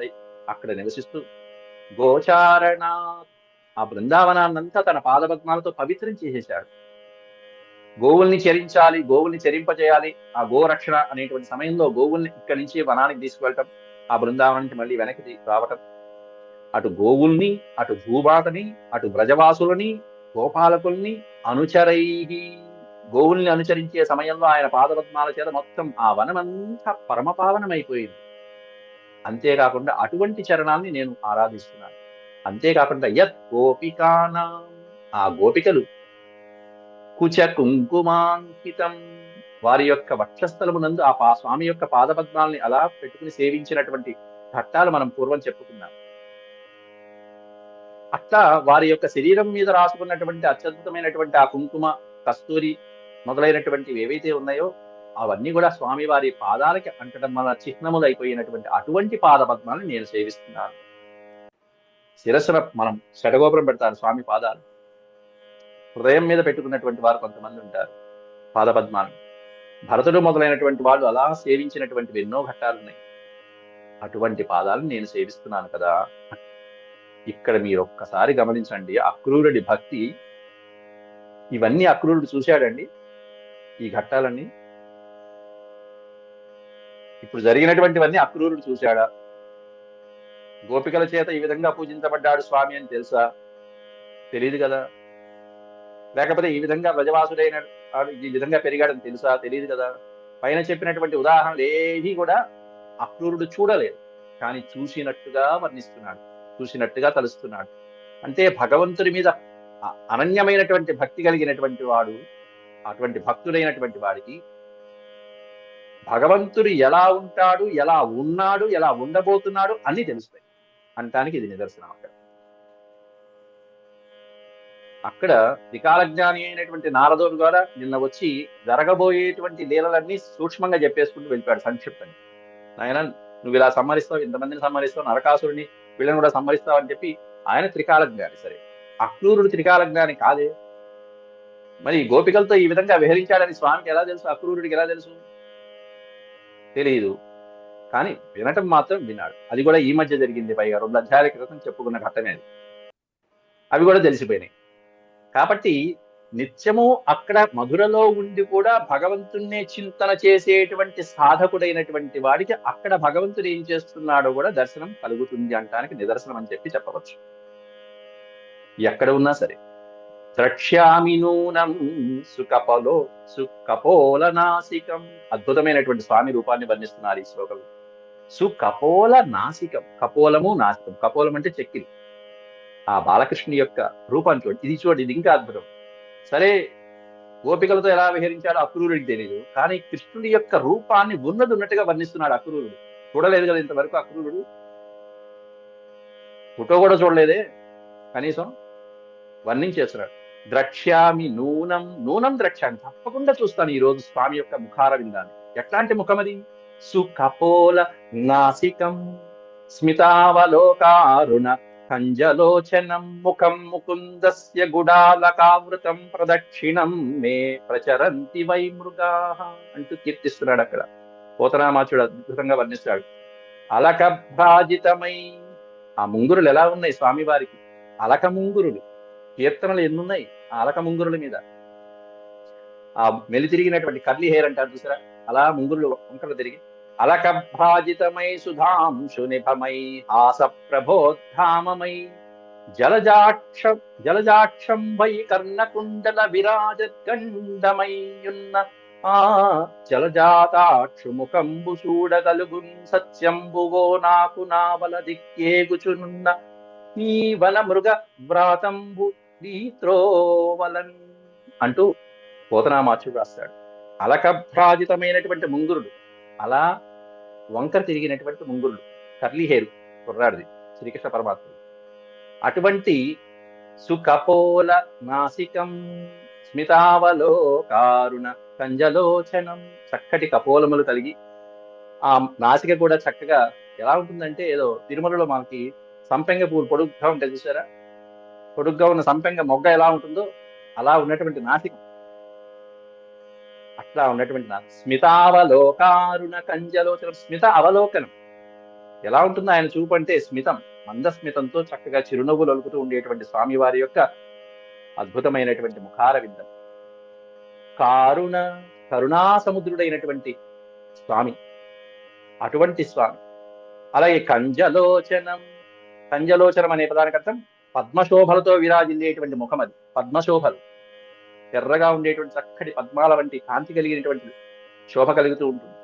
A: అక్కడ నివసిస్తూ గోచారణ ఆ బృందావనాన్నంతా తన పాదపద్మాలతో పవిత్రం చేసేశాడు. గోవుల్ని చరించాలి, గోవుల్ని చరింపజేయాలి. ఆ గోరక్షణ అనేటువంటి సమయంలో గోవుల్ని ఇక్కడి నుంచి వనానికి తీసుకువెళ్ళటం, ఆ బృందావనం నుంచి మళ్ళీ వెనక్కి రావటం, అటు గోవుల్ని, అటు భూమాతని, అటు బ్రజవాసులని, గోపాలకుల్ని అనుచరై, గోవుల్ని అనుసరించే సమయంలో ఆయన పాదపద్మాల చేత మొత్తం ఆ వనమంతా పరమపావనమైపోయింది. అంతేకాకుండా అటువంటి చరణాల్ని నేను ఆరాధిస్తున్నాను. అంతేకాకుండా యత్ గోపికానాం, ఆ గోపికలు కుచ కుంకుమాంకితం, వారి యొక్క వక్షస్థలమునందు ఆ స్వామి యొక్క పాదపద్మాల్ని అలా పెట్టుకుని సేవించినటువంటి ఘట్టాలు మనం పూర్వం చెప్పుకున్నాం. అట్లా వారి యొక్క శరీరం మీద రాసుకున్నటువంటి అత్యద్భుతమైనటువంటి ఆ కుంకుమ, కస్తూరి మొదలైనటువంటివి ఏవైతే ఉన్నాయో అవన్నీ కూడా స్వామి వారి పాదాలకి అంటడం వల్ల చిహ్నములు అయిపోయినటువంటి అటువంటి పాదపద్మాలను నేను సేవిస్తున్నాను. శిరస్సున మనం షడగోపురం పెడతారు స్వామి పాదాలు, హృదయం మీద పెట్టుకున్నటువంటి వారు కొంతమంది ఉంటారు పాదపద్మాలను. భరతుడు మొదలైనటువంటి వాళ్ళు అలా సేవించినటువంటివి ఎన్నో ఘట్టాలు ఉన్నాయి. అటువంటి పాదాలను నేను సేవిస్తున్నాను కదా. ఇక్కడ మీరు ఒక్కసారి గమనించండి, అక్రూరుడి భక్తి. ఇవన్నీ అక్రూరుడు చూశాడండి, ఈ ఘట్టాలన్నీ. ఇప్పుడు జరిగినటువంటివన్నీ అక్రూరుడు చూశాడా? గోపికల చేత ఈ విధంగా పూజించబడ్డాడు స్వామి అని తెలుసా? తెలియదు కదా. లేకపోతే ఈ విధంగా బ్రజవాసుడైన ఈ విధంగా పెరిగాడని తెలుసా? తెలియదు కదా. పైన చెప్పినటువంటి ఉదాహరణలు ఏవి కూడా అక్రూరుడు చూడలేదు, కానీ చూసినట్టుగా వర్ణిస్తున్నాడు, చూసినట్టుగా తలుస్తున్నాడు. అంటే భగవంతుడి మీద అనన్యమైనటువంటి భక్తి కలిగినటువంటి వాడు, అటువంటి భక్తుడైనటువంటి వాడికి భగవంతుడు ఎలా ఉంటాడు, ఎలా ఉన్నాడు, ఎలా ఉండబోతున్నాడు అన్ని తెలుస్తాయి అంటానికి ఇది నిదర్శనం. అక్కడ త్రికాల జ్ఞాని అయినటువంటి నారదుడు కూడా నిన్న వచ్చి జరగబోయేటువంటి లీలలన్నీ సూక్ష్మంగా చెప్పేసుకుంటూ వెళ్ళిపోయాడు సంక్షిప్తంగా. ఆయన నువ్వు ఇలా సంహరిస్తావు, ఇంతమందిని సంహరిస్తావు, నరకాసురుని వీళ్ళని కూడా సంహరిస్తావు అని చెప్పి ఆయన త్రికాల జ్ఞాని. సరే, అక్రూరుడు త్రికాల జ్ఞాని కాదే. మరి గోపికలతో ఈ విధంగా విహరించాడని స్వామికి ఎలా తెలుసు? అక్రూరుడికి ఎలా తెలుసు? తెలియదు, కానీ వినటం మాత్రం విన్నాడు. అది కూడా ఈ మధ్య జరిగింది, పైగా 2 అధ్యాయాల క్రితం చెప్పుకున్న ఘట్టమే అది. అవి కూడా తెలిసిపోయినాయి. కాబట్టి నిత్యము అక్కడ మధురలో ఉండి కూడా భగవంతుణ్ణే చింతన చేసేటువంటి సాధకుడైనటువంటి వాడికి అక్కడ భగవంతుడు ఏం చేస్తున్నాడో కూడా దర్శనం కలుగుతుంది అంటానికి నిదర్శనం అని చెప్పి చెప్పవచ్చు. ఎక్కడ ఉన్నా సరే ద్రక్ష్యామి నూనం సుకపోల నాసికం, అద్భుతమైనటువంటి స్వామి రూపాన్ని వర్ణిస్తున్నారు ఈ శ్లోకంలో. సుకపోల నాసికం, కపోలము నాసికం. కపోలం అంటే చెక్కిలి. ఆ బాలకృష్ణుని యొక్క రూపాన్ని చూడండి, ఇది చూడండి, ఇది ఇంకా అద్భుతం. సరే, గోపికలతో ఎలా విహరించాడో అక్రూరుడికి తెలియదు, కానీ కృష్ణుడి యొక్క రూపాన్ని ఉన్నది ఉన్నట్టుగా వర్ణిస్తున్నాడు అక్రూరుడు. చూడలేదు కదా ఇంతవరకు అక్రూరుడు, ఫోటో కూడా చూడలేదే, కనీసం వర్ణించేస్తున్నాడు. ద్రక్ష్యామి నూనం, నూనం ద్రక్ష్యామి, తప్పకుండా చూస్తాను ఈ రోజు స్వామి యొక్క ముఖార విందాన్ని. ఎట్లాంటి ముఖం అది? సుకపోల నాసికం స్మితావలోకారుణ కంజలోచనం ముఖం ముకుందస్య గుడాలకావృతం ప్రదక్షిణం మే ప్రచరంతి వై మృగాః అంటూ కీర్తిస్తున్నాడు. అక్కడ పోతనామాచుడు అద్భుతంగా వర్ణిస్తాడు. అలకభ్రాజితమై, ఆ ముంగురులు ఎలా ఉన్నాయి స్వామివారికి? అలక ముంగురులు. కీర్తనలు ఎన్నున్నాయి ఆ అలక ముంగురుల మీద. ఆ మెలి తిరిగినటువంటి కర్లీ హెయిర్ అంటారు చూసారా, అలా ముంగురులు వంకలు తిరిగి. అలకభ్రాజితమై సుధాంశు నిభమై హాస ప్రభోద్ధామమై జలజాక్షం వై కర్ణకుండల విరాజగండమయ్యున్న ఆ జలజాతాక్షు ముఖంబు చూడగలుగున్ సత్యంబువో నాకు నావల దిక్కేగుచునున్న ఈ వన మృగ వ్రాతంబు త్రోవలన్ అంటూ పోతనామాచుడు రాస్తాడు. అలకభ్రాజితమైనటువంటి ముంగురుడు, అలా వంకర తిరిగినటువంటి ముంగురుడు, కర్లీ హెయిర్ కుర్రాడిది శ్రీకృష్ణ పరమాత్ముడు. అటువంటి సుకపోల నాసికం స్మితావలోకారుణ కంజలోచనం, చక్కటి కపోలములు కలిగి ఆ నాసిక కూడా చక్కగా ఎలా ఉంటుందంటే, ఏదో తిరుమలలో మనకి సంపెంగ పువ్వులు పొడుగ్గా ఉంటాయి చూసారా, పొడుగ్గా ఉన్న సంపెంగ మొగ్గ ఎలా ఉంటుందో అలా ఉన్నటువంటి నాసికం, అట్లా ఉన్నటువంటి స్మితావలోకారుణ కంజలోచనం. స్మిత అవలోకనం ఎలా ఉంటుందో ఆయన చూపు అంటే స్మితం, మందస్మితంతో చక్కగా చిరునవ్వులు ఒలుకుతూ ఉండేటువంటి స్వామి వారి యొక్క అద్భుతమైనటువంటి ముఖార విందం. కరుణా సముద్రుడైనటువంటి స్వామి, అటువంటి స్వామి. అలాగే కంజలోచనం, సంజలోచనం అనే పదానికి అర్థం పద్మశోభలతో విరాజిల్లేటువంటి ముఖం. అది పద్మశోభలు, ఎర్రగా ఉండేటువంటి చక్కటి పద్మాల వంటి కాంతి కలిగినటువంటి శోభ కలుగుతూ ఉంటుంది.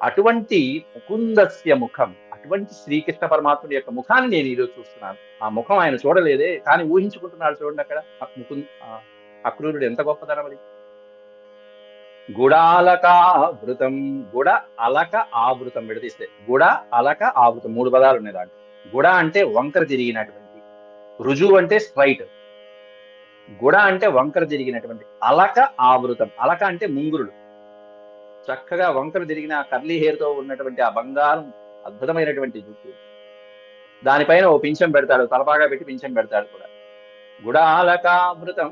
A: అటువంటి ముకుందస్య ముఖం, అటువంటి శ్రీకృష్ణ పరమాత్ముడి యొక్క ముఖాన్ని నేను ఈరోజు చూస్తున్నాను. ఆ ముఖం ఆయన చూడలేదే, కానీ ఊహించుకుంటున్నాడు. చూడండి అక్కడ అక్రూరుడు ఎంత గొప్పతనం అది. గుడాలకావృతం, గుడ అలక ఆవృతం విడదీస్తే గుడ అలక ఆవృతం 3 పదాలు ఉన్నాయి దాంట్లో. గుడ అంటే వంకర తిరిగినటువంటి, రుజువు అంటే స్ట్రైట్, గుడ అంటే వంకర తిరిగినటువంటి, అలక ఆవృతం, అలక అంటే ముంగురులు, చక్కగా వంకర తిరిగిన కర్లీ హెయిర్ తో ఉన్నటువంటి ఆ బంగారం అద్భుతమైనటువంటి జుట్టు, దానిపైన ఓ పింఛం పెడతాడు, తలపాగా పెట్టి పింఛం పెడతాడు కూడా. గుడాలకావృతం,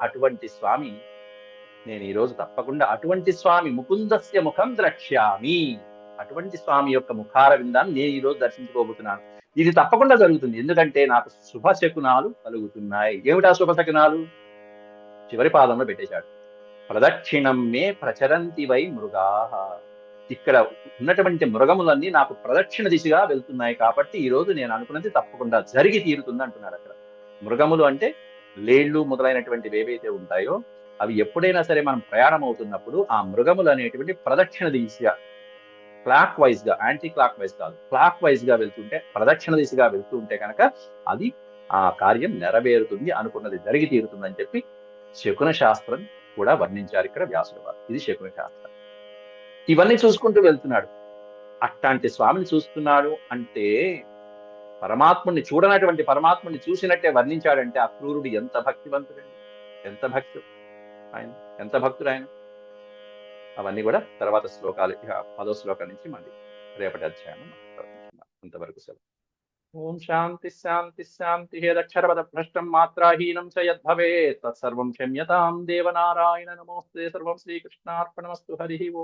A: అటువంటి స్వామి నేను ఈరోజు తప్పకుండా అటువంటి స్వామి ముకుందస్య ముఖం ద్రక్ష్యామి, అటువంటి స్వామి యొక్క ముఖార విందాన్ని నేను ఈరోజు దర్శించుకోబోతున్నాను. ఇది తప్పకుండా జరుగుతుంది, ఎందుకంటే నాకు శుభశకునాలు కలుగుతున్నాయి. ఏమిటా శుభశకునాలు? చివరి పాదంలో పెట్టేశాడు. ప్రదక్షిణం మే ప్రచరంతి వై మృగా, ఇక్కడ ఉన్నటువంటి మృగములన్నీ నాకు ప్రదక్షిణ దిశగా వెళ్తున్నాయి, కాబట్టి ఈ రోజు నేను అనుకున్నది తప్పకుండా జరిగి తీరుతుంది అంటున్నాడు. అక్కడ మృగములు అంటే లేళ్లు మొదలైనటువంటివి ఏవైతే ఉంటాయో అవి ఎప్పుడైనా సరే మనం ప్రయాణం అవుతున్నప్పుడు ఆ మృగములు అనేటువంటి ప్రదక్షిణ దిశగా, క్లాక్ వైజ్ గా, యాంటీ క్లాక్ వైజ్ కాదు, క్లాక్ వైజ్ గా వెళ్తుంటే, ప్రదక్షిణ దిశగా వెళ్తూ ఉంటే కనుక అది ఆ కార్యం నెరవేరుతుంది, అనుకున్నది జరిగి తీరుతుంది అని చెప్పి శకున శాస్త్రం కూడా వర్ణించారు ఇక్కడ వ్యాసుల వారు. ఇది శకున శాస్త్రం. ఇవన్నీ చూసుకుంటూ వెళ్తున్నాడు. అట్లాంటి స్వామిని చూస్తున్నాడు అంటే పరమాత్ముని చూడనటువంటి పరమాత్ముని చూసినట్టే వర్ణించాడంటే ఆ క్రూరుడు ఎంత భక్తివంతుడండి, ఎంత భక్తుడు ఆయన, ఎంత భక్తుడు ఆయన. అవన్నీ కూడా తర్వాత శ్లోకాలు, 10వ శ్లోకం నుంచి మళ్ళీ రేపటి అధ్యాయం అంతవరకు సెలవు. ఓం శాంతి శాంతి శాంతి. హేదక్షరపద భ్రష్టం మాత్రాహీనం చ యద్భవేత్ తత్సర్వం క్షమ్యతాం దేవనారాయణ నమోస్తే. సర్వం శ్రీకృష్ణార్పణమస్తు. హరి ఓం.